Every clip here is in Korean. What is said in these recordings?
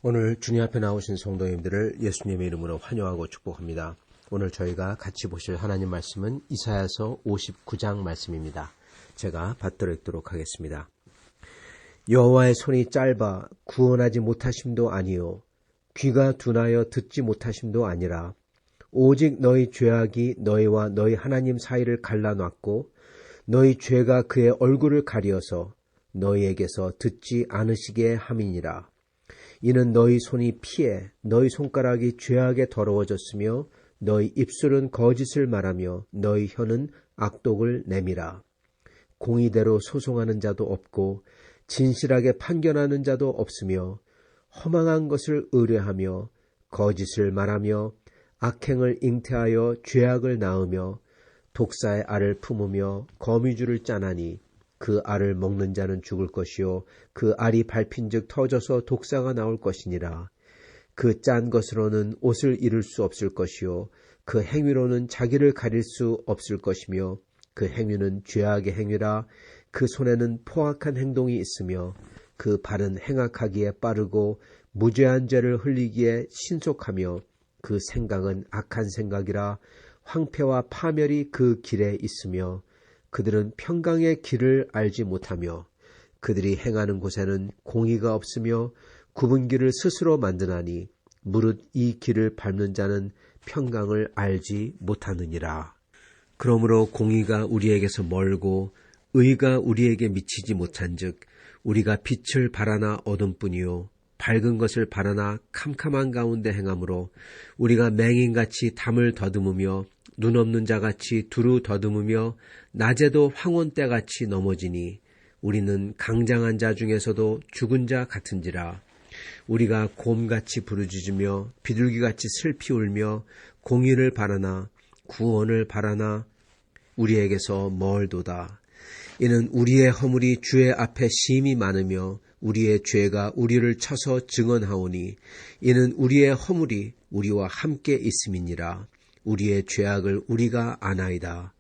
오늘 주님 앞에 나오신 성도님들을 예수님의 이름으로 환영하고 축복합니다. 오늘 저희가 같이 보실 하나님 말씀은 이사야서 59장 말씀입니다. 제가 받들어 읽도록 하겠습니다. 여호와의 손이 짧아 구원하지 못하심도 아니요 귀가 둔하여 듣지 못하심도 아니라 오직 너희 죄악이 너희와 너희 하나님 사이를 갈라놨고 너희 죄가 그의 얼굴을 가리어서 너희에게서 듣지 않으시게 함이니라. 이는 너희 손이 피해 너희 손가락이 죄악에 더러워졌으며 너희 입술은 거짓을 말하며 너희 혀는 악독을 내밀어. 공의대로 소송하는 자도 없고 진실하게 판결하는 자도 없으며 허망한 것을 의뢰하며 거짓을 말하며 악행을 잉태하여 죄악을 낳으며 독사의 알을 품으며 거미줄을 짜나니 그 알을 먹는 자는 죽을 것이요 그 알이 밟힌즉 터져서 독사가 나올 것이니라. 그 짠 것으로는 옷을 이룰 수 없을 것이요 그 행위로는 자기를 가릴 수 없을 것이며 그 행위는 죄악의 행위라. 그 손에는 포악한 행동이 있으며 그 발은 행악하기에 빠르고 무죄한 죄를 흘리기에 신속하며 그 생각은 악한 생각이라. 황폐와 파멸이 그 길에 있으며 그들은 평강의 길을 알지 못하며 그들이 행하는 곳에는 공의가 없으며 굽은 길을 스스로 만드나니 무릇 이 길을 밟는 자는 평강을 알지 못하느니라. 그러므로 공의가 우리에게서 멀고 의가 우리에게 미치지 못한즉 우리가 빛을 바라나 어둠뿐이요 밝은 것을 바라나 캄캄한 가운데 행함으로 우리가 맹인같이 담을 더듬으며 눈 없는 자같이 두루 더듬으며 낮에도 황혼때같이 넘어지니 우리는 강장한 자 중에서도 죽은 자 같은지라. 우리가 곰같이 부르짖으며 비둘기같이 슬피 울며 공의를 바라나 구원을 바라나 우리에게서 멀도다. 이는 우리의 허물이 주의 앞에 심히 많으며 우리의 죄가 우리를 쳐서 증언하오니 이는 우리의 허물이 우리와 함께 있음이니라. 우리의 죄악을 우리가 아나이다.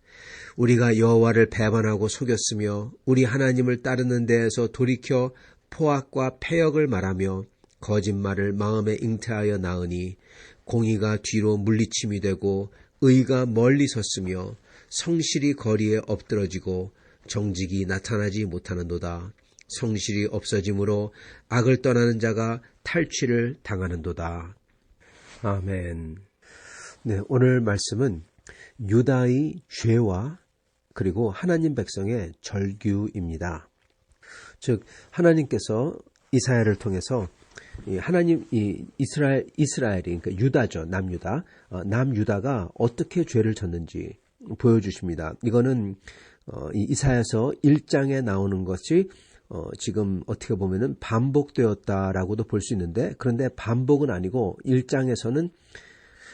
우리가 여호와를 배반하고 속였으며 우리 하나님을 따르는 데에서 돌이켜 포악과 패역을 말하며 거짓말을 마음에 잉태하여 낳으니 공의가 뒤로 물리침이 되고 의가 멀리 섰으며 성실이 거리에 엎드러지고 정직이 나타나지 못하는도다. 성실이 없어지므로 악을 떠나는 자가 탈취를 당하는도다. 아멘. 네, 오늘 말씀은 유다의 죄와 그리고 하나님 백성의 절규입니다. 즉 하나님께서 이사야를 통해서 이스라엘이 그러니까 유다죠. 남유다가 어떻게 죄를 졌는지 보여주십니다. 이거는 이사야서 1장에 나오는 것이 지금 어떻게 보면은 반복되었다라고도 볼 수 있는데, 그런데 반복은 아니고 1장에서는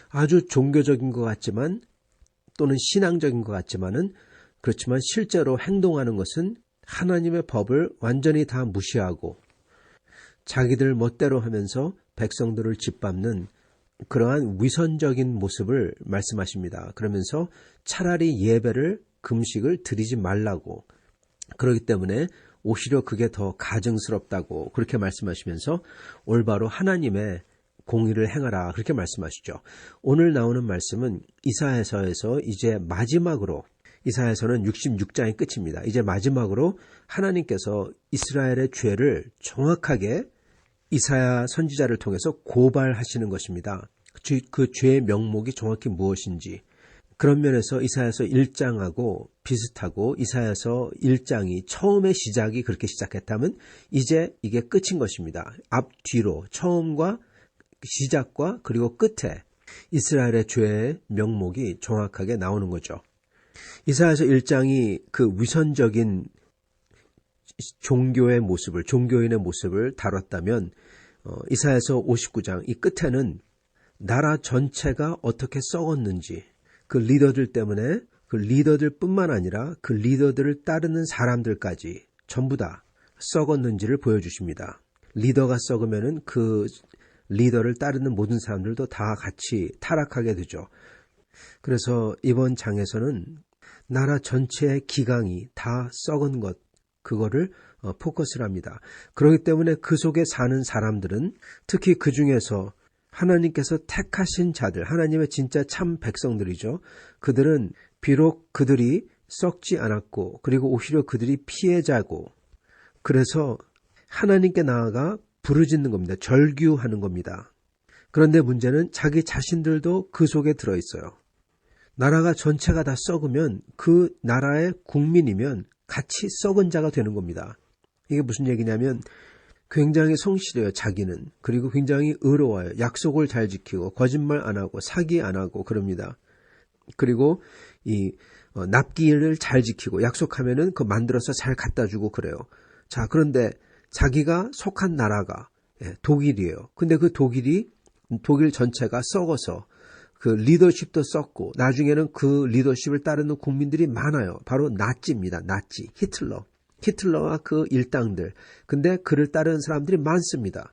아주 종교적인 것 같지만 또는 신앙적인 것 같지만은 그렇지만 실제로 행동하는 것은 하나님의 법을 완전히 다 무시하고 자기들 멋대로 하면서 백성들을 짓밟는 그러한 위선적인 모습을 말씀하십니다. 그러면서 차라리 예배를 금식을 드리지 말라고, 그렇기 때문에 오히려 그게 더 가증스럽다고 그렇게 말씀하시면서 올바로 하나님의 공의를 행하라 그렇게 말씀하시죠. 오늘 나오는 말씀은 이사야서에서 이제 마지막으로, 이사야서는 66장이 끝입니다. 이제 마지막으로 하나님께서 이스라엘의 죄를 정확하게 이사야 선지자를 통해서 고발하시는 것입니다. 그 죄의 명목이 정확히 무엇인지, 그런 면에서 이사야서 1장하고 비슷하고 이사야서 1장이 처음의 시작이 그렇게 시작했다면 이제 이게 끝인 것입니다. 앞뒤로 처음과 시작과 그리고 끝에 이스라엘의 죄의 명목이 정확하게 나오는 거죠. 이사야서 1장이 그 위선적인 종교의 모습을, 종교인의 모습을 다뤘다면 이사야서 59장 이 끝에는 나라 전체가 어떻게 썩었는지, 그 리더들 때문에 그 리더들뿐만 아니라 그 리더들을 따르는 사람들까지 전부 다 썩었는지를 보여주십니다. 리더가 썩으면은 그 리더를 따르는 모든 사람들도 다 같이 타락하게 되죠. 그래서 이번 장에서는 나라 전체의 기강이 다 썩은 것, 그거를 포커스를 합니다. 그렇기 때문에 그 속에 사는 사람들은 특히 그 중에서 하나님께서 택하신 자들, 하나님의 진짜 참 백성들이죠. 그들은 비록 그들이 썩지 않았고 그리고 오히려 그들이 피해자고 그래서 하나님께 나아가 부르짖는 겁니다. 절규하는 겁니다. 그런데 문제는 자기 자신들도 그 속에 들어있어요. 나라가 전체가 다 썩으면 그 나라의 국민이면 같이 썩은 자가 되는 겁니다. 이게 무슨 얘기냐면 굉장히 성실해요. 자기는. 그리고 굉장히 의로워요. 약속을 잘 지키고 거짓말 안 하고 사기 안 하고 그럽니다. 그리고 이 납기를 잘 지키고 약속하면은 그 만들어서 잘 갖다 주고 그래요. 자, 그런데 자기가 속한 나라가 독일이에요. 근데 그 독일 전체가 썩어서 그 리더십도 썩고 나중에는 그 리더십을 따르는 국민들이 많아요. 바로 나치입니다. 나치, 히틀러와 그 일당들. 근데 그를 따르는 사람들이 많습니다.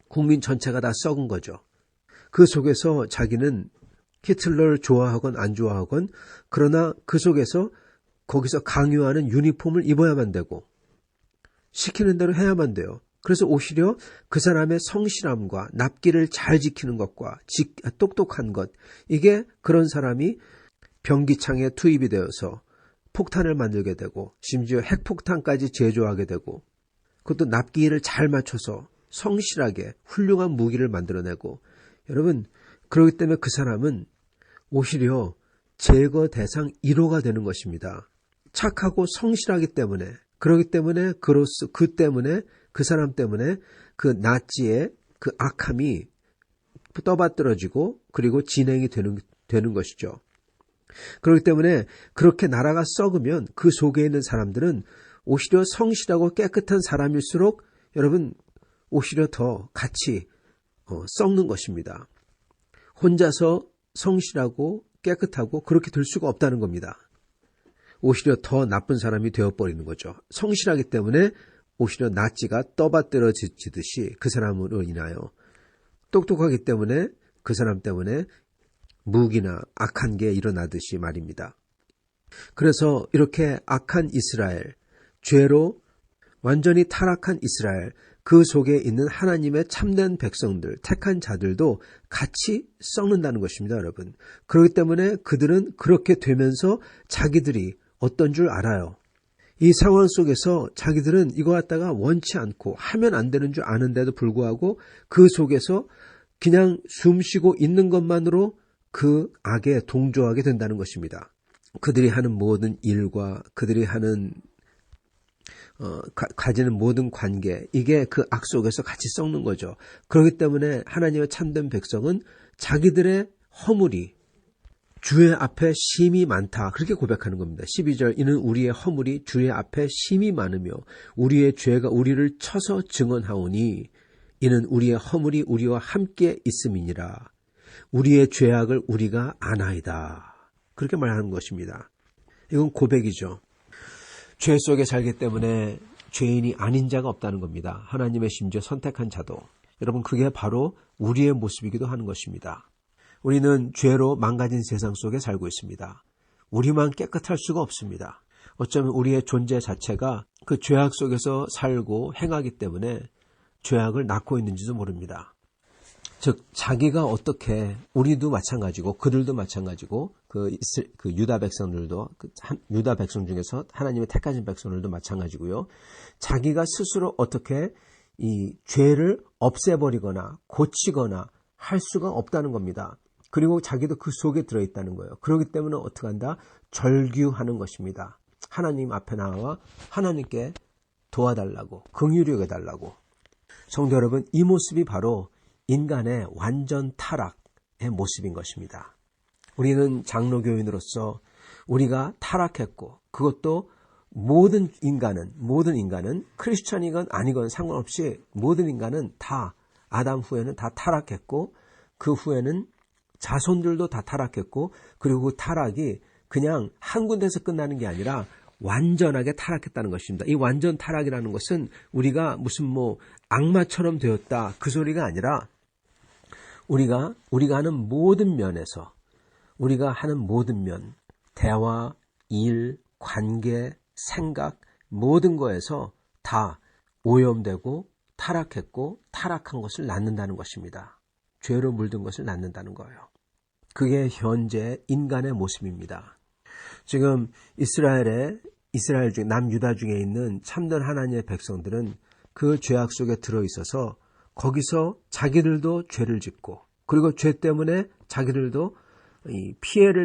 국민 전체가 다 썩은 거죠. 그 속에서 자기는 히틀러를 좋아하건 안 좋아하건 그러나 그 속에서 거기서 강요하는 유니폼을 입어야만 되고 시키는 대로 해야만 돼요. 그래서 오히려 그 사람의 성실함과 납기를 잘 지키는 것과 똑똑한 것, 이게 그런 사람이 병기창에 투입이 되어서 폭탄을 만들게 되고 심지어 핵폭탄까지 제조하게 되고 그것도 납기를 잘 맞춰서 성실하게 훌륭한 무기를 만들어내고 여러분 그렇기 때문에 그 사람은 오히려 제거 대상 1호가 되는 것입니다. 착하고 성실하기 때문에 그렇기 때문에 그 사람 때문에 그 나치의 그 악함이 떠받들어지고 그리고 진행이 되는 것이죠. 그렇기 때문에 그렇게 나라가 썩으면 그 속에 있는 사람들은 오히려 성실하고 깨끗한 사람일수록 여러분 오히려 더 같이 썩는 것입니다. 혼자서 성실하고 깨끗하고 그렇게 될 수가 없다는 겁니다. 오히려 더 나쁜 사람이 되어버리는 거죠. 성실하기 때문에 오히려 나치가 떠받들어지듯이 그 사람으로 인하여 똑똑하기 때문에 그 사람 때문에 무기나 악한 게 일어나듯이 말입니다. 그래서 이렇게 악한 이스라엘, 죄로 완전히 타락한 이스라엘, 그 속에 있는 하나님의 참된 백성들, 택한 자들도 같이 썩는다는 것입니다, 여러분. 그렇기 때문에 그들은 그렇게 되면서 자기들이 어떤 줄 알아요. 이 상황 속에서 자기들은 이거 갖다가 원치 않고 하면 안 되는 줄 아는데도 불구하고 그 속에서 그냥 숨쉬고 있는 것만으로 그 악에 동조하게 된다는 것입니다. 그들이 하는 모든 일과 그들이 하는 가지는 모든 관계, 이게 그 악 속에서 같이 썩는 거죠. 그렇기 때문에 하나님의 참된 백성은 자기들의 허물이 주의 앞에 심이 많다. 그렇게 고백하는 겁니다. 12절, 이는 우리의 허물이 주의 앞에 심이 많으며 우리의 죄가 우리를 쳐서 증언하오니 이는 우리의 허물이 우리와 함께 있음이니라. 우리의 죄악을 우리가 아나이다. 그렇게 말하는 것입니다. 이건 고백이죠. 죄 속에 살기 때문에 죄인이 아닌 자가 없다는 겁니다. 하나님의 심지어 선택한 자도. 여러분 그게 바로 우리의 모습이기도 하는 것입니다. 우리는 죄로 망가진 세상 속에 살고 있습니다. 우리만 깨끗할 수가 없습니다. 어쩌면 우리의 존재 자체가 그 죄악 속에서 살고 행하기 때문에 죄악을 낳고 있는지도 모릅니다. 즉 자기가 어떻게 우리도 마찬가지고 그들도 마찬가지고 그 유다 백성들도 유다 백성 중에서 하나님의 택하신 백성들도 마찬가지고요. 자기가 스스로 어떻게 이 죄를 없애버리거나 고치거나 할 수가 없다는 겁니다. 그리고 자기도 그 속에 들어있다는 거예요. 그렇기 때문에 어떻게 한다? 절규하는 것입니다. 하나님 앞에 나와 하나님께 도와달라고, 긍휼히 여겨달라고. 성도 여러분, 이 모습이 바로 인간의 완전 타락의 모습인 것입니다. 우리는 장로교인으로서 우리가 타락했고 그것도 모든 인간은 크리스천이건 아니건 상관없이 모든 인간은 다 아담 후에는 다 타락했고 그 후에는 자손들도 다 타락했고 그리고 그 타락이 그냥 한 군데서 끝나는 게 아니라 완전하게 타락했다는 것입니다. 이 완전 타락이라는 것은 우리가 무슨 악마처럼 되었다 그 소리가 아니라 우리가 하는 모든 면에서 우리가 하는 모든 면, 대화, 일, 관계, 생각 모든 거에서 다 오염되고 타락했고 타락한 것을 낳는다는 것입니다. 죄로 물든 것을 낳는다는 거예요. 그게 현재 인간의 모습입니다. 지금 이스라엘 중 남유다 중에 있는 참된 하나님의 백성들은 그 죄악 속에 들어있어서 거기서 자기들도 죄를 짓고 그리고 죄 때문에 자기들도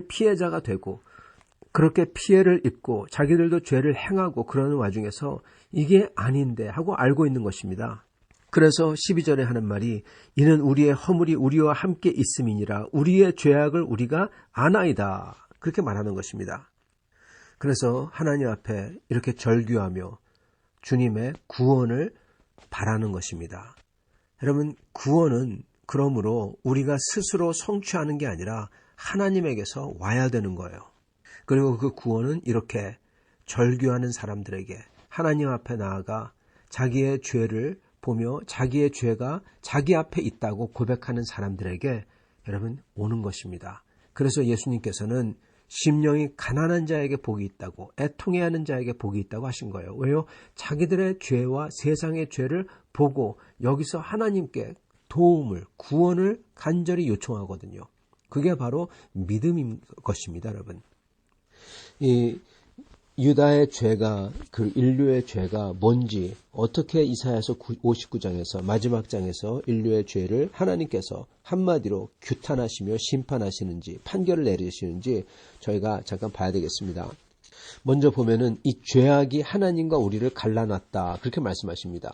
피해자가 되고 그렇게 피해를 입고 자기들도 죄를 행하고 그러는 와중에서 이게 아닌데 하고 알고 있는 것입니다. 그래서 12절에 하는 말이 이는 우리의 허물이 우리와 함께 있음이니라 우리의 죄악을 우리가 아나이다. 그렇게 말하는 것입니다. 그래서 하나님 앞에 이렇게 절규하며 주님의 구원을 바라는 것입니다. 여러분, 구원은 그러므로 우리가 스스로 성취하는 게 아니라 하나님에게서 와야 되는 거예요. 그리고 그 구원은 이렇게 절규하는 사람들에게 하나님 앞에 나아가 자기의 죄를 보며 자기의 죄가 자기 앞에 있다고 고백하는 사람들에게 여러분 오는 것입니다. 그래서 예수님께서는 심령이 가난한 자에게 복이 있다고 애통해하는 자에게 복이 있다고 하신 거예요. 왜요? 자기들의 죄와 세상의 죄를 보고 여기서 하나님께 도움을 구원을 간절히 요청하거든요. 그게 바로 믿음인 것입니다. 여러분. 이 유다의 죄가 그 인류의 죄가 뭔지 어떻게 이사야서 59장에서 마지막 장에서 인류의 죄를 하나님께서 한마디로 규탄하시며 심판하시는지 판결을 내리시는지 저희가 잠깐 봐야 되겠습니다. 먼저 보면은 이 죄악이 하나님과 우리를 갈라놨다 그렇게 말씀하십니다.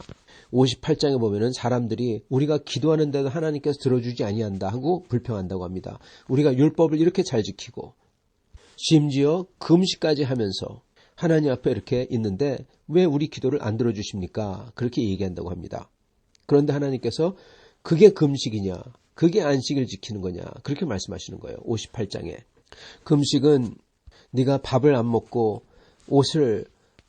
58장에 보면은 사람들이 우리가 기도하는데도 하나님께서 들어주지 아니한다 하고 불평한다고 합니다. 우리가 율법을 이렇게 잘 지키고 심지어 금식까지 하면서 하나님 앞에 이렇게 있는데 왜 우리 기도를 안 들어주십니까? 그렇게 얘기한다고 합니다. 그런데 하나님께서 그게 금식이냐? 그게 안식을 지키는 거냐? 그렇게 말씀하시는 거예요. 58장에. 금식은 네가 밥을 안 먹고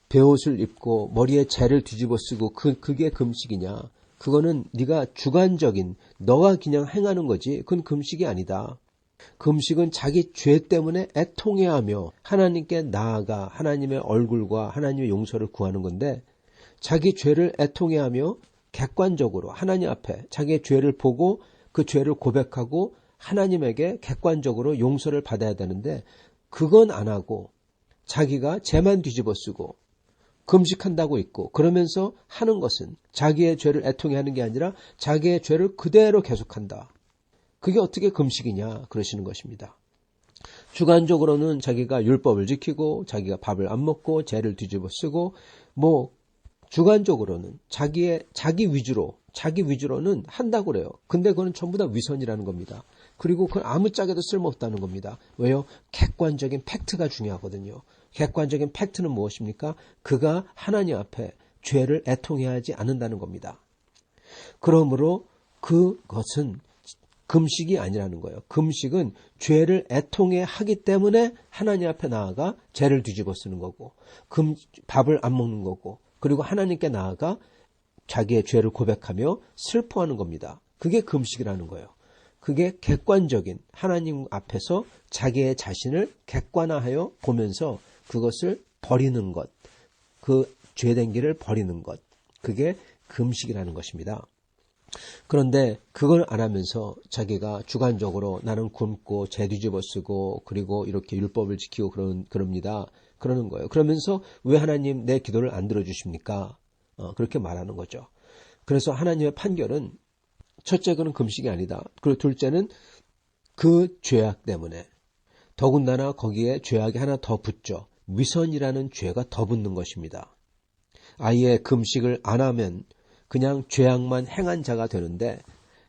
베옷을 입고 머리에 재를 뒤집어 쓰고 그게 금식이냐? 그거는 네가 주관적인 너가 그냥 행하는 거지. 그건 금식이 아니다. 금식은 자기 죄 때문에 애통해하며 하나님께 나아가 하나님의 얼굴과 하나님의 용서를 구하는 건데 자기 죄를 애통해하며 객관적으로 하나님 앞에 자기의 죄를 보고 그 죄를 고백하고 하나님에게 객관적으로 용서를 받아야 되는데 그건 안 하고 자기가 죄만 뒤집어 쓰고 금식한다고 있고 그러면서 하는 것은 자기의 죄를 애통해하는 게 아니라 자기의 죄를 그대로 계속한다. 그게 어떻게 금식이냐 그러시는 것입니다. 주관적으로는 자기가 율법을 지키고 자기가 밥을 안 먹고 죄를 뒤집어 쓰고 주관적으로는 자기 위주로는 한다고 그래요. 근데 그건 전부 다 위선이라는 겁니다. 그리고 그건 아무짝에도 쓸모없다는 겁니다. 왜요? 객관적인 팩트가 중요하거든요. 객관적인 팩트는 무엇입니까? 그가 하나님 앞에 죄를 애통해하지 않는다는 겁니다. 그러므로 그것은 금식이 아니라는 거예요. 금식은 죄를 애통해 하기 때문에 하나님 앞에 나아가 죄를 뒤집어 쓰는 거고 밥을 안 먹는 거고 그리고 하나님께 나아가 자기의 죄를 고백하며 슬퍼하는 겁니다. 그게 금식이라는 거예요. 그게 객관적인 하나님 앞에서 자기의 자신을 객관화하여 보면서 그것을 버리는 것, 그 죄된 길을 버리는 것, 그게 금식이라는 것입니다. 그런데 그걸 안 하면서 자기가 주관적으로 나는 굶고 죄 뒤집어 쓰고 그리고 이렇게 율법을 지키고 그럽니다. 그러는 거예요. 그러면서 왜 하나님 내 기도를 안 들어주십니까? 그렇게 말하는 거죠. 그래서 하나님의 판결은 첫째 그는 금식이 아니다. 그리고 둘째는 그 죄악 때문에 더군다나 거기에 죄악이 하나 더 붙죠. 위선이라는 죄가 더 붙는 것입니다. 아예 금식을 안 하면 그냥 죄악만 행한 자가 되는데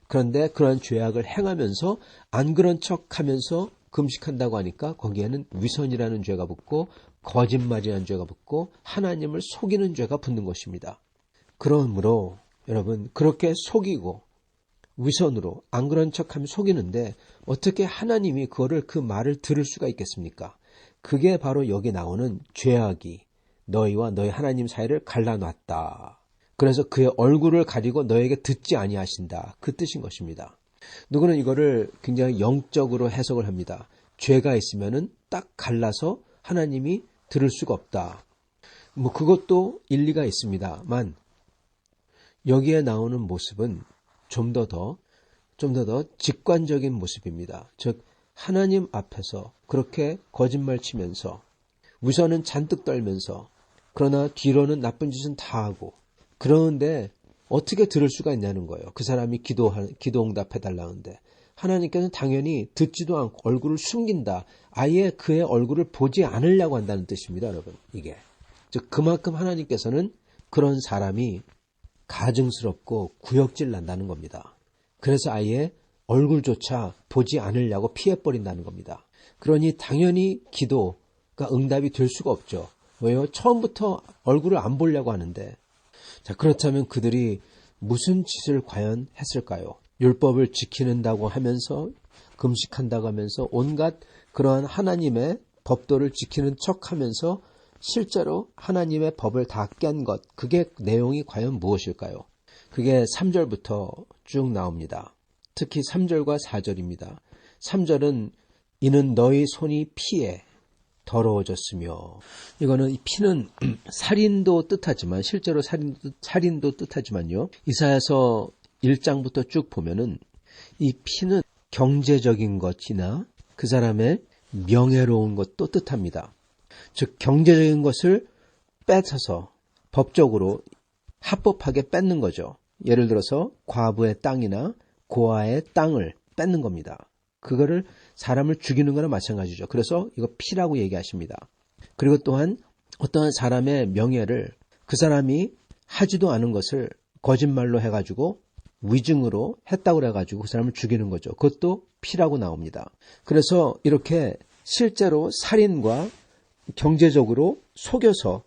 그런데 그런 죄악을 행하면서 안 그런 척하면서 금식한다고 하니까 거기에는 위선이라는 죄가 붙고 거짓말이라는 죄가 붙고 하나님을 속이는 죄가 붙는 것입니다. 그러므로 여러분 그렇게 속이고 위선으로 안 그런 척하면 속이는데 어떻게 하나님이 그 말을 들을 수가 있겠습니까? 그게 바로 여기 나오는 죄악이 너희와 너희 하나님 사이를 갈라놨다. 그래서 그의 얼굴을 가리고 너에게 듣지 아니하신다. 그 뜻인 것입니다. 누구는 이거를 굉장히 영적으로 해석을 합니다. 죄가 있으면은 딱 갈라서 하나님이 들을 수가 없다. 그것도 일리가 있습니다만 여기에 나오는 모습은 좀 더 직관적인 모습입니다. 즉 하나님 앞에서 그렇게 거짓말 치면서 우선은 잔뜩 떨면서 그러나 뒤로는 나쁜 짓은 다 하고 그러는데 어떻게 들을 수가 있냐는 거예요. 그 사람이 기도 응답해달라는데 하나님께서는 당연히 듣지도 않고 얼굴을 숨긴다. 아예 그의 얼굴을 보지 않으려고 한다는 뜻입니다. 여러분. 이게. 즉 그만큼 하나님께서는 그런 사람이 가증스럽고 구역질 난다는 겁니다. 그래서 아예 얼굴조차 보지 않으려고 피해버린다는 겁니다. 그러니 당연히 기도가 응답이 될 수가 없죠. 왜요? 처음부터 얼굴을 안 보려고 하는데. 자, 그렇다면 그들이 무슨 짓을 과연 했을까요? 율법을 지키는다고 하면서 금식한다고 하면서 온갖 그러한 하나님의 법도를 지키는 척하면서 실제로 하나님의 법을 다 깬 것, 그게 내용이 과연 무엇일까요? 그게 3절부터 쭉 나옵니다. 특히 3절과 4절입니다. 3절은 이는 너희 손이 피에 더러워졌으며, 이거는 이 피는 살인도 뜻하지만 실제로 살인도 뜻하지만요. 이사야서 1장부터 쭉 보면은 이 피는 경제적인 것이나 그 사람의 명예로운 것도 뜻합니다. 즉 경제적인 것을 뺏어서 법적으로 합법하게 뺏는 거죠. 예를 들어서 과부의 땅이나 고아의 땅을 뺏는 겁니다. 그거를 사람을 죽이는 거나 마찬가지죠. 그래서 이거 피라고 얘기하십니다. 그리고 또한 어떠한 사람의 명예를 그 사람이 하지도 않은 것을 거짓말로 해가지고 위증으로 했다고 해가지고 그 사람을 죽이는 거죠. 그것도 피라고 나옵니다. 그래서 이렇게 실제로 살인과 경제적으로 속여서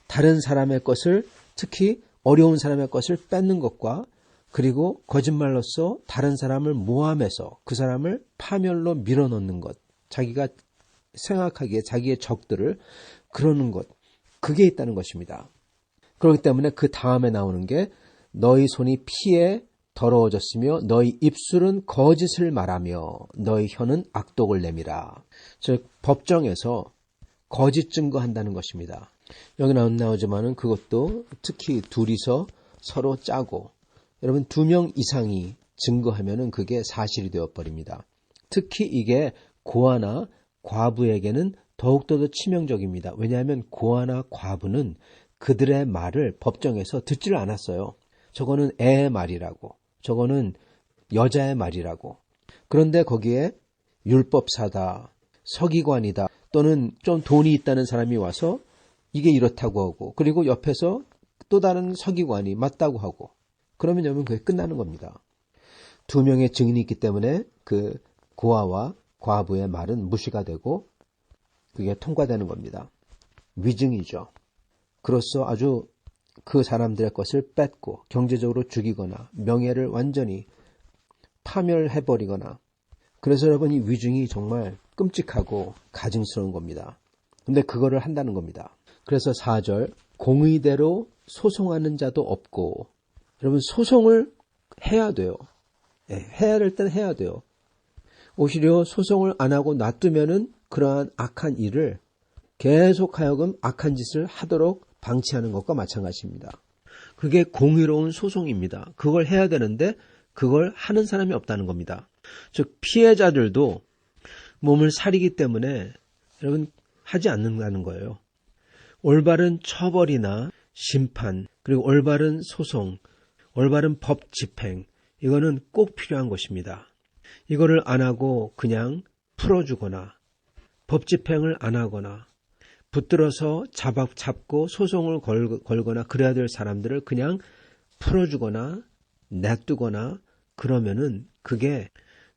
다른 사람의 것을, 특히 어려운 사람의 것을 뺏는 것과 그리고 거짓말로써 다른 사람을 모함해서 그 사람을 파멸로 밀어넣는 것, 자기가 생각하기에 자기의 적들을 그러는 것, 그게 있다는 것입니다. 그렇기 때문에 그 다음에 나오는 게 너희 손이 피에 더러워졌으며 너희 입술은 거짓을 말하며 너희 혀는 악독을 내밀어. 즉 법정에서 거짓 증거한다는 것입니다. 여기 나오지만은 그것도 특히 둘이서 서로 짜고 여러분 2명 이상이 증거하면은 그게 사실이 되어버립니다. 특히 이게 고아나 과부에게는 더욱더 치명적입니다. 왜냐하면 고아나 과부는 그들의 말을 법정에서 듣지를 않았어요. 저거는 애의 말이라고, 저거는 여자의 말이라고. 그런데 거기에 율법사다, 서기관이다, 또는 좀 돈이 있다는 사람이 와서 이게 이렇다고 하고, 그리고 옆에서 또 다른 서기관이 맞다고 하고, 그러면 여러분 그게 끝나는 겁니다. 2명의 증인이 있기 때문에 그 고아와 과부의 말은 무시가 되고 그게 통과되는 겁니다. 위증이죠. 그로써 아주 그 사람들의 것을 뺏고 경제적으로 죽이거나 명예를 완전히 파멸해버리거나, 그래서 여러분 이 위증이 정말 끔찍하고 가증스러운 겁니다. 근데 그거를 한다는 겁니다. 그래서 4절 공의대로 소송하는 자도 없고, 여러분 소송을 해야 돼요. 해야 될 땐 해야 돼요. 오히려 소송을 안 하고 놔두면은 그러한 악한 일을 계속하여금 악한 짓을 하도록 방치하는 것과 마찬가지입니다. 그게 공의로운 소송입니다. 그걸 해야 되는데 그걸 하는 사람이 없다는 겁니다. 즉 피해자들도 몸을 사리기 때문에 여러분 하지 않는다는 거예요. 올바른 처벌이나 심판, 그리고 올바른 소송, 올바른 법 집행, 이거는 꼭 필요한 것입니다. 이거를 안 하고 그냥 풀어주거나 법 집행을 안 하거나 붙들어서 잡고 소송을 걸거나 그래야 될 사람들을 그냥 풀어주거나 냅두거나 그러면은 그게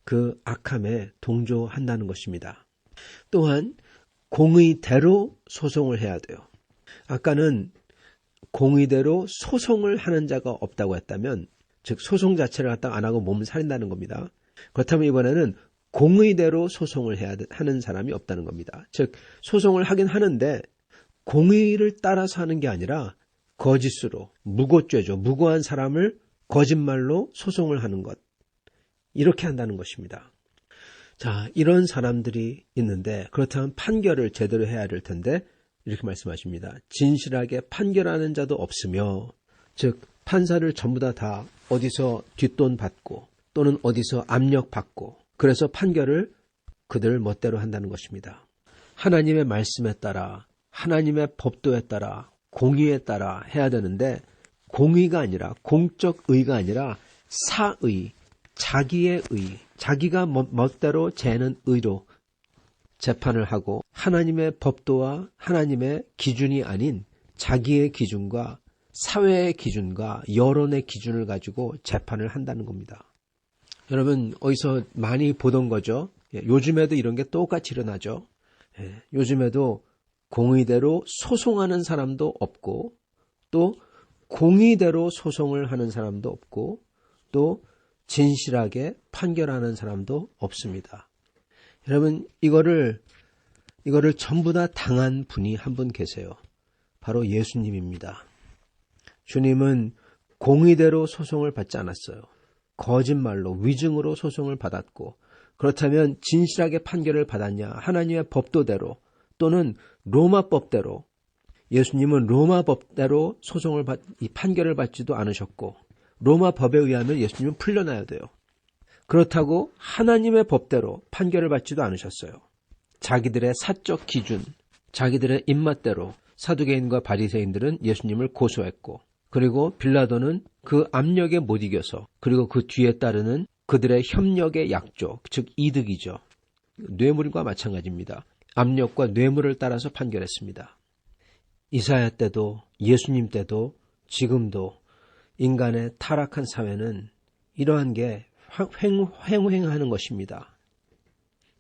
그 악함에 동조한다는 것입니다. 또한 공의대로 소송을 해야 돼요. 아까는 공의대로 소송을 하는 자가 없다고 했다면, 즉 소송 자체를 갖다가 안 하고 몸을 살린다는 겁니다. 그렇다면 이번에는 공의대로 소송을 하는 사람이 없다는 겁니다. 즉 소송을 하긴 하는데 공의를 따라서 하는 게 아니라 거짓으로, 무고죄죠. 무고한 사람을 거짓말로 소송을 하는 것, 이렇게 한다는 것입니다. 자, 이런 사람들이 있는데 그렇다면 판결을 제대로 해야 될 텐데 이렇게 말씀하십니다. 진실하게 판결하는 자도 없으며, 즉 판사를 전부 다 어디서 뒷돈 받고 또는 어디서 압력 받고 그래서 판결을 그들 멋대로 한다는 것입니다. 하나님의 말씀에 따라, 하나님의 법도에 따라, 공의에 따라 해야 되는데, 공의가 아니라, 공적 의가 아니라 사의, 자기의 의, 자기가 멋대로 재는 의로 재판을 하고 하나님의 법도와 하나님의 기준이 아닌 자기의 기준과 사회의 기준과 여론의 기준을 가지고 재판을 한다는 겁니다. 여러분, 어디서 많이 보던 거죠. 요즘에도 이런 게 똑같이 일어나죠. 요즘에도 공의대로 소송하는 사람도 없고, 또 공의대로 소송을 하는 사람도 없고, 또 진실하게 판결하는 사람도 없습니다. 여러분, 이거를 전부 다 당한 분이 한 분 계세요. 바로 예수님입니다. 주님은 공의대로 소송을 받지 않았어요. 거짓말로, 위증으로 소송을 받았고, 그렇다면 진실하게 판결을 받았냐? 하나님의 법도대로 또는 로마법대로. 예수님은 로마법대로 판결을 받지도 않으셨고, 로마법에 의하면 예수님은 풀려나야 돼요. 그렇다고 하나님의 법대로 판결을 받지도 않으셨어요. 자기들의 사적 기준, 자기들의 입맛대로 사두개인과 바리새인들은 예수님을 고소했고, 그리고 빌라도는 그 압력에 못 이겨서, 그리고 그 뒤에 따르는 그들의 협력의 약조, 즉 이득이죠. 뇌물과 마찬가지입니다. 압력과 뇌물을 따라서 판결했습니다. 이사야 때도 예수님 때도 지금도 인간의 타락한 사회는 이러한 게 횡행하는 것입니다.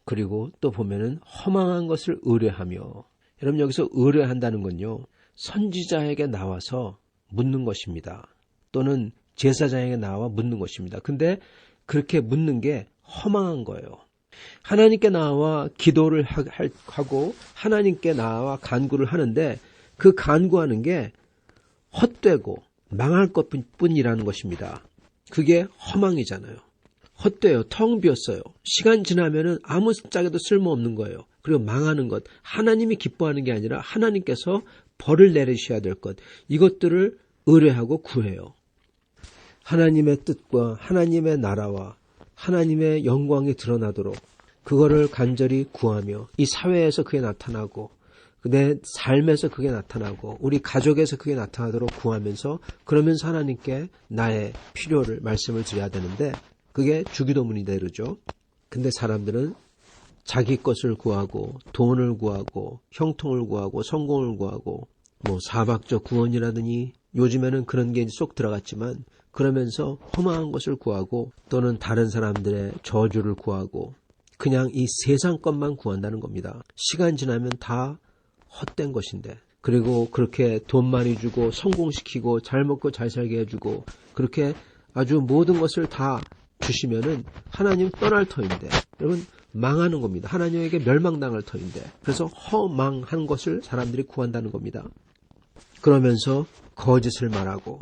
그리고 또 보면은 허망한 것을 의뢰하며, 여러분 여기서 의뢰한다는 건요, 선지자에게 나와서 묻는 것입니다. 또는 제사장에게 나와 묻는 것입니다. 근데 그렇게 묻는 게 허망한 거예요. 하나님께 나와 기도를 하고 하나님께 나와 간구를 하는데 그 간구하는 게 헛되고 망할 것뿐이라는 것입니다. 그게 허망이잖아요. 헛되요. 텅 비었어요. 시간 지나면은 아무 짝에도 쓸모없는 거예요. 그리고 망하는 것. 하나님이 기뻐하는 게 아니라 하나님께서 벌을 내리셔야 될 것. 이것들을 의뢰하고 구해요. 하나님의 뜻과 하나님의 나라와 하나님의 영광이 드러나도록 그거를 간절히 구하며 이 사회에서 그게 나타나고 내 삶에서 그게 나타나고 우리 가족에서 그게 나타나도록 구하면서, 그러면서 하나님께 나의 필요를 말씀을 드려야 되는데 그게 주기도문이 되르죠. 근데 사람들은 자기 것을 구하고 돈을 구하고 형통을 구하고 성공을 구하고 뭐 사박적 구원이라더니 요즘에는 그런 게 쏙 들어갔지만, 그러면서 허망한 것을 구하고 또는 다른 사람들의 저주를 구하고 그냥 이 세상 것만 구한다는 겁니다. 시간 지나면 다 헛된 것인데, 그리고 그렇게 돈 많이 주고 성공시키고 잘 먹고 잘 살게 해주고 그렇게 아주 모든 것을 다 주시면은 하나님 떠날 터인데, 여러분 망하는 겁니다. 하나님에게 멸망당할 터인데, 그래서 허망한 것을 사람들이 구한다는 겁니다. 그러면서 거짓을 말하고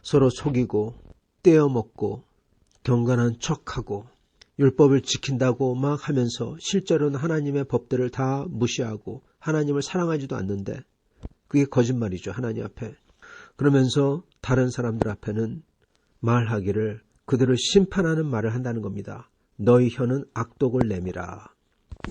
서로 속이고 떼어먹고 경건한 척하고 율법을 지킨다고 막 하면서 실제로는 하나님의 법들을 다 무시하고 하나님을 사랑하지도 않는데, 그게 거짓말이죠. 하나님 앞에. 그러면서 다른 사람들 앞에는 말하기를, 그들을 심판하는 말을 한다는 겁니다. 너희 혀는 악독을 내밀어.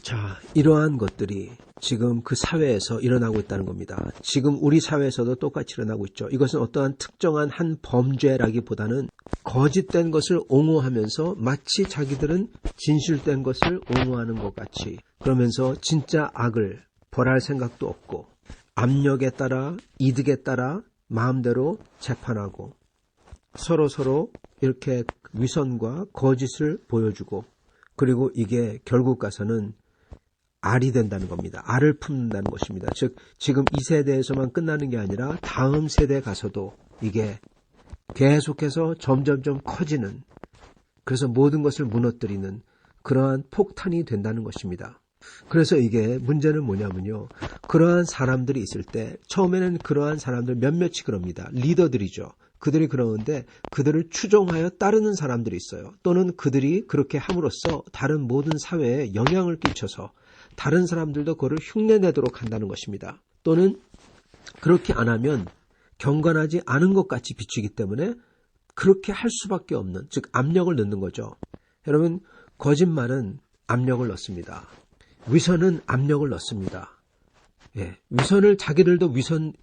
자, 이러한 것들이 지금 그 사회에서 일어나고 있다는 겁니다. 지금 우리 사회에서도 똑같이 일어나고 있죠. 이것은 어떠한 특정한 한 범죄라기보다는 거짓된 것을 옹호하면서 마치 자기들은 진실된 것을 옹호하는 것 같이, 그러면서 진짜 악을 벌할 생각도 없고 압력에 따라 이득에 따라 마음대로 재판하고 서로 이렇게 위선과 거짓을 보여주고, 그리고 이게 결국 가서는 알이 된다는 겁니다. 알을 품는다는 것입니다. 즉 지금 이 세대에서만 끝나는 게 아니라 다음 세대에 가서도 이게 계속해서 점점점 커지는, 그래서 모든 것을 무너뜨리는 그러한 폭탄이 된다는 것입니다. 그래서 이게 문제는 뭐냐면요, 그러한 사람들이 있을 때 처음에는 그러한 사람들 몇몇이 그럽니다. 리더들이죠. 그들이 그러는데 그들을 추종하여 따르는 사람들이 있어요. 또는 그들이 그렇게 함으로써 다른 모든 사회에 영향을 끼쳐서 다른 사람들도 그를 흉내내도록 한다는 것입니다. 또는 그렇게 안 하면 경건하지 않은 것 같이 비추기 때문에 그렇게 할 수밖에 없는, 즉 압력을 넣는 거죠. 여러분, 거짓말은 압력을 넣습니다. 위선은 압력을 넣습니다. 예, 위선을 자기들도 위선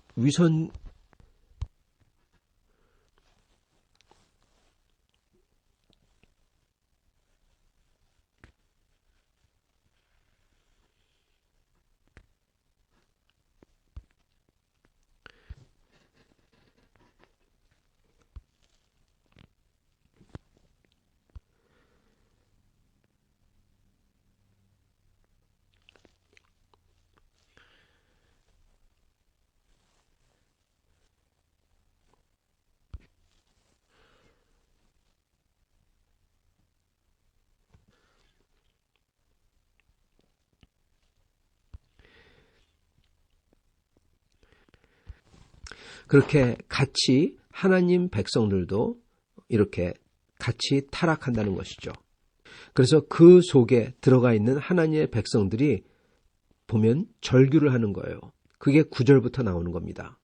그렇게 같이 하나님 백성들도 이렇게 같이 타락한다는 것이죠. 그래서 그 속에 들어가 있는 하나님의 백성들이 보면 절규를 하는 거예요. 그게 9절부터 나오는 겁니다.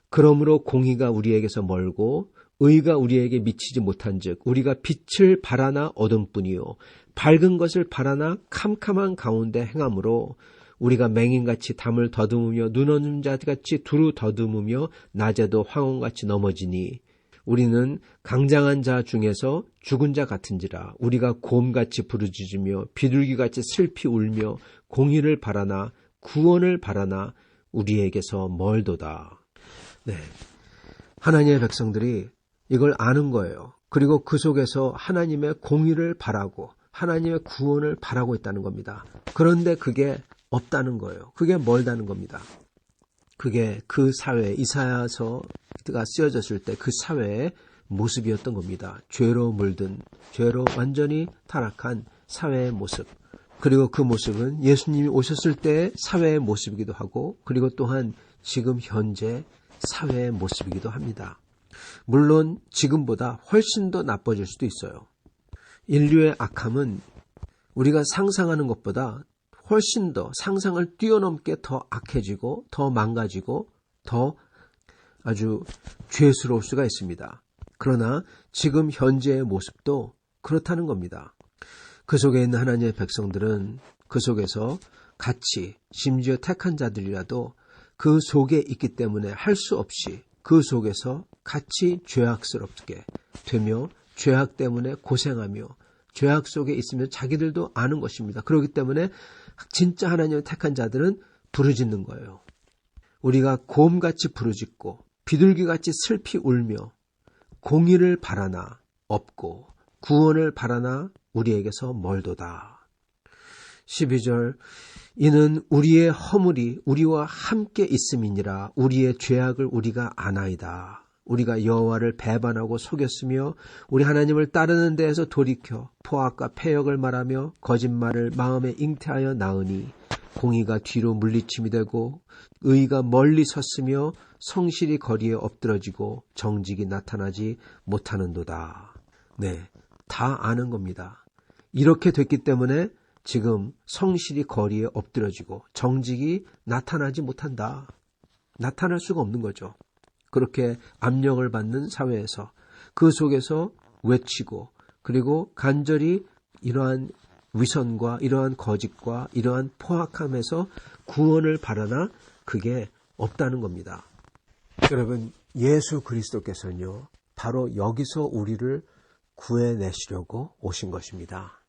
그러므로 공의가 우리에게서 멀고 의가 우리에게 미치지 못한즉 우리가 빛을 바라나 어둠뿐이요 밝은 것을 바라나 캄캄한 가운데 행함으로 우리가 맹인같이 담을 더듬으며 눈 없는 자같이 두루 더듬으며 낮에도 황혼같이 넘어지니 우리는 강장한 자 중에서 죽은 자 같은지라 우리가 곰같이 부르짖으며 비둘기같이 슬피 울며 공의를 바라나 구원을 바라나 우리에게서 멀도다. 네, 하나님의 백성들이 이걸 아는 거예요. 그리고 그 속에서 하나님의 공의를 바라고 하나님의 구원을 바라고 있다는 겁니다. 그런데 그게 없다는 거예요. 그게 멀다는 겁니다. 그게 그 사회, 이사야서가 쓰여졌을 때 그 사회의 모습이었던 겁니다. 죄로 물든, 죄로 완전히 타락한 사회의 모습. 그리고 그 모습은 예수님이 오셨을 때의 사회의 모습이기도 하고, 그리고 또한 지금 현재 사회의 모습이기도 합니다. 물론 지금보다 훨씬 더 나빠질 수도 있어요. 인류의 악함은 우리가 상상하는 것보다 훨씬 더 상상을 뛰어넘게 더 악해지고 더 망가지고 더 아주 죄스러울 수가 있습니다. 그러나 지금 현재의 모습도 그렇다는 겁니다. 그 속에 있는 하나님의 백성들은 그 속에서 같이 심지어 택한 자들이라도 그 속에 있기 때문에 할 수 없이 그 속에서 같이 죄악스럽게 되며 죄악 때문에 고생하며 죄악 속에 있으면 자기들도 아는 것입니다. 그렇기 때문에 진짜 하나님의 택한 자들은 부르짖는 거예요. 우리가 곰같이 부르짖고 비둘기같이 슬피 울며 공의를 바라나 없고 구원을 바라나 우리에게서 멀도다. 12절 이는 우리의 허물이 우리와 함께 있음이니라 우리의 죄악을 우리가 아나이다. 우리가 여호와를 배반하고 속였으며 우리 하나님을 따르는 데에서 돌이켜 포악과 패역을 말하며 거짓말을 마음에 잉태하여 낳으니 공의가 뒤로 물리침이 되고 의가 멀리 섰으며 성실이 거리에 엎드러지고 정직이 나타나지 못하는도다. 네, 다 아는 겁니다. 이렇게 됐기 때문에 지금 성실이 거리에 엎드러지고 정직이 나타나지 못한다. 나타날 수가 없는 거죠. 그렇게 압력을 받는 사회에서 그 속에서 외치고 그리고 간절히 이러한 위선과 이러한 거짓과 이러한 포악함에서 구원을 바라나 그게 없다는 겁니다. 여러분, 예수 그리스도께서는요, 바로 여기서 우리를 구해내시려고 오신 것입니다.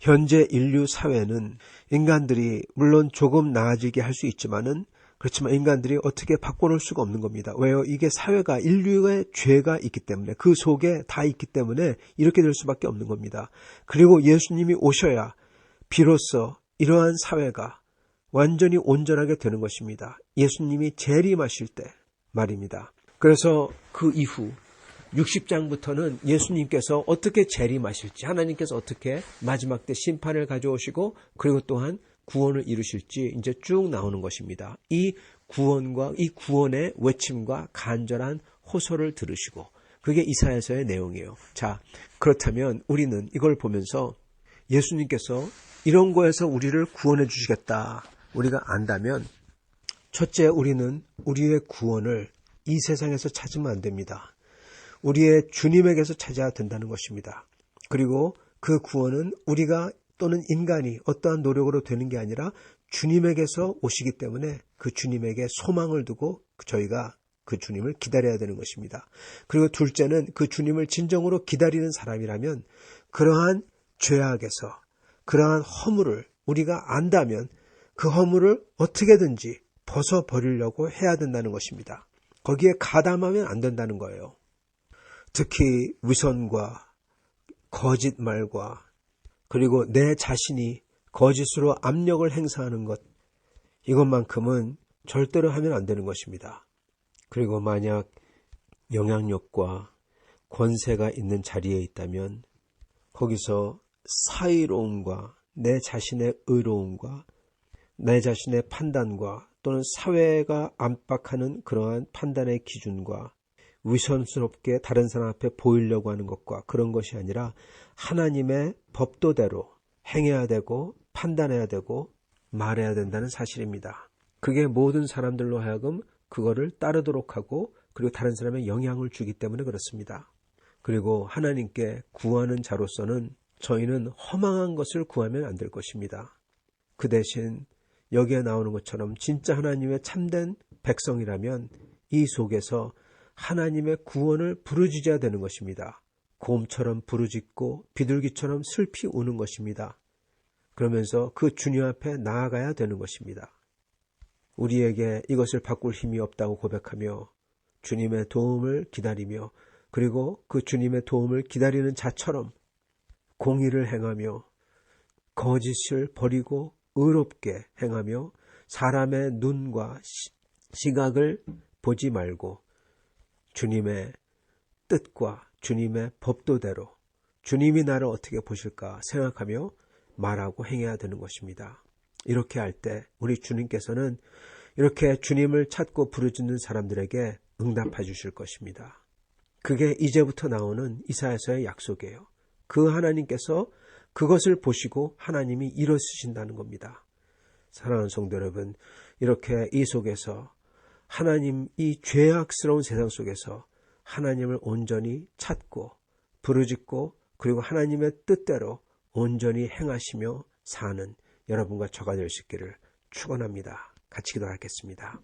현재 인류 사회는 인간들이 물론 조금 나아지게 할 수 있지만은 그렇지만 인간들이 어떻게 바꿔놓을 수가 없는 겁니다. 왜요? 이게 사회가 인류의 죄가 있기 때문에 그 속에 다 있기 때문에 이렇게 될 수밖에 없는 겁니다. 그리고 예수님이 오셔야 비로소 이러한 사회가 완전히 온전하게 되는 것입니다. 예수님이 재림하실 때 말입니다. 그래서 그 이후 60장부터는 예수님께서 어떻게 재림하실지 하나님께서 어떻게 마지막 때 심판을 가져오시고 그리고 또한 구원을 이루실지 이제 쭉 나오는 것입니다. 이 구원과 이 구원의 외침과 간절한 호소를 들으시고 그게 이사야서의 내용이에요. 자, 그렇다면 우리는 이걸 보면서 예수님께서 이런 거에서 우리를 구원해 주시겠다 우리가 안다면 첫째, 우리는 우리의 구원을 이 세상에서 찾으면 안 됩니다. 우리의 주님에게서 찾아야 된다는 것입니다. 그리고 그 구원은 우리가 또는 인간이 어떠한 노력으로 되는 게 아니라 주님에게서 오시기 때문에 그 주님에게 소망을 두고 저희가 그 주님을 기다려야 되는 것입니다. 그리고 둘째는 그 주님을 진정으로 기다리는 사람이라면 그러한 죄악에서 그러한 허물을 우리가 안다면 그 허물을 어떻게든지 벗어버리려고 해야 된다는 것입니다. 거기에 가담하면 안 된다는 거예요. 특히 위선과 거짓말과 그리고 내 자신이 거짓으로 압력을 행사하는 것, 이것만큼은 절대로 하면 안 되는 것입니다. 그리고 만약 영향력과 권세가 있는 자리에 있다면 거기서 사의로움과 내 자신의 의로움과 내 자신의 판단과 또는 사회가 압박하는 그러한 판단의 기준과 위선스럽게 다른 사람 앞에 보이려고 하는 것과 그런 것이 아니라 하나님의 법도대로 행해야 되고 판단해야 되고 말해야 된다는 사실입니다. 그게 모든 사람들로 하여금 그거를 따르도록 하고 그리고 다른 사람의 영향을 주기 때문에 그렇습니다. 그리고 하나님께 구하는 자로서는 저희는 허망한 것을 구하면 안 될 것입니다. 그 대신 여기에 나오는 것처럼 진짜 하나님의 참된 백성이라면 이 속에서 하나님의 구원을 부르짖어야 되는 것입니다. 곰처럼 부르짖고 비둘기처럼 슬피 우는 것입니다. 그러면서 그 주님 앞에 나아가야 되는 것입니다. 우리에게 이것을 바꿀 힘이 없다고 고백하며 주님의 도움을 기다리며 그리고 그 주님의 도움을 기다리는 자처럼 공의를 행하며 거짓을 버리고 의롭게 행하며 사람의 눈과 시각을 보지 말고 주님의 뜻과 주님의 법도대로 주님이 나를 어떻게 보실까 생각하며 말하고 행해야 되는 것입니다. 이렇게 할 때 우리 주님께서는 이렇게 주님을 찾고 부르짖는 사람들에게 응답해 주실 것입니다. 그게 이제부터 나오는 이사야서의 약속이에요. 그 하나님께서 그것을 보시고 하나님이 일어서신다는 겁니다. 사랑하는 성도 여러분, 이렇게 이 속에서 하나님 이 죄악스러운 세상 속에서 하나님을 온전히 찾고 부르짖고 그리고 하나님의 뜻대로 온전히 행하시며 사는 여러분과 저가 될 수 있기를 축원합니다. 같이 기도하겠습니다.